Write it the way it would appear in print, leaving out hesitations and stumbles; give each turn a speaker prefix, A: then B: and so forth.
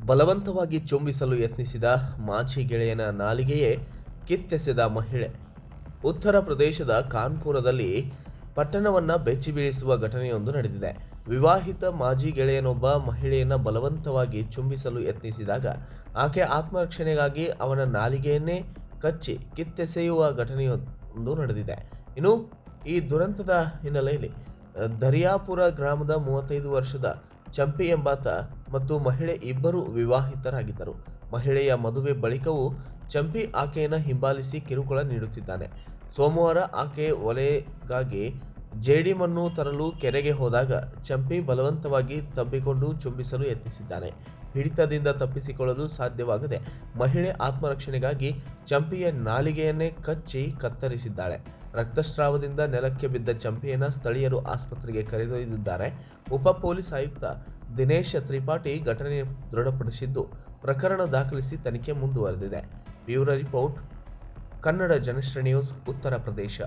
A: ಬಲವಂತವಾಗಿ ಚುಂಬಿಸಲು ಯತ್ನಿಸಿದ ಮಾಜಿ ಗೆಳೆಯನ ನಾಲಿಗೆಯೇ ಕಿತ್ತೆಸೆದ ಮಹಿಳೆ. ಉತ್ತರ ಪ್ರದೇಶದ ಕಾನ್ಪುರದಲ್ಲಿ ಪಟ್ಟಣವನ್ನು ಬೆಚ್ಚಿ ಬೀಳಿಸುವ ಘಟನೆಯೊಂದು ನಡೆದಿದೆ. ವಿವಾಹಿತ ಮಾಜಿ ಗೆಳೆಯನೊಬ್ಬ ಮಹಿಳೆಯನ್ನು ಬಲವಂತವಾಗಿ ಚುಂಬಿಸಲು ಯತ್ನಿಸಿದಾಗ ಆಕೆ ಆತ್ಮರಕ್ಷಣೆಗಾಗಿ ಅವನ ನಾಲಿಗೆಯನ್ನೇ ಕಚ್ಚಿ ಕಿತ್ತೆಸೆಯುವ ಘಟನೆಯೊಂದು ನಡೆದಿದೆ. ಇನ್ನು ಈ ದುರಂತದ ಹಿನ್ನೆಲೆಯಲ್ಲಿ ದರಿಯಾಪುರ ಗ್ರಾಮದ 35 ವರ್ಷದ ಚಂಪಿ ಎಂಬಾತ ಮತ್ತು ಮಹಿಳೆ ಇಬ್ಬರು ವಿವಾಹಿತರಾಗಿದ್ದರು. ಮಹಿಳೆಯ ಮದುವೆ ಬಳಿಕವೂ ಚಂಪಿ ಆಕೆಯನ್ನು ಹಿಂಬಾಲಿಸಿ ಕಿರುಕುಳ ನೀಡುತ್ತಿದ್ದಾನೆ. ಸೋಮವಾರ ಆಕೆ ಒಲೆಗಾಗಿ ಜೇಡಿಮಣ್ಣು ತರಲು ಕೆರೆಗೆ ಹೋದಾಗ ಚಂಪಿ ಬಲವಂತವಾಗಿ ತಬ್ಬಿಕೊಂಡು ಚುಂಬಿಸಲು ಯತ್ನಿಸಿದ್ದಾನೆ. ಹಿಡಿತದಿಂದ ತಪ್ಪಿಸಿಕೊಳ್ಳಲು ಸಾಧ್ಯವಾಗದೆ ಮಹಿಳೆ ಆತ್ಮರಕ್ಷಣೆಗಾಗಿ ಚಂಪಿಯ ನಾಲಿಗೆಯನ್ನೇ ಕಚ್ಚಿ ಕತ್ತರಿಸಿದ್ದಾಳೆ. ರಕ್ತಸ್ರಾವದಿಂದ ನೆಲಕ್ಕೆ ಬಿದ್ದ ಚಂಪಿಯನ್ನು ಸ್ಥಳೀಯರು ಆಸ್ಪತ್ರೆಗೆ ಕರೆದೊಯ್ದಿದ್ದಾರೆ. ಉಪ ಪೊಲೀಸ್ ಆಯುಕ್ತ ದಿನೇಶ್ ತ್ರಿಪಾಠಿ ಘಟನೆ ದೃಢಪಡಿಸಿದ್ದು ಪ್ರಕರಣ ದಾಖಲಿಸಿ ತನಿಖೆ ಮುಂದುವರೆದಿದೆ. Bureau report, Kannada Janasri news, Uttar ಪ್ರದೇಶ.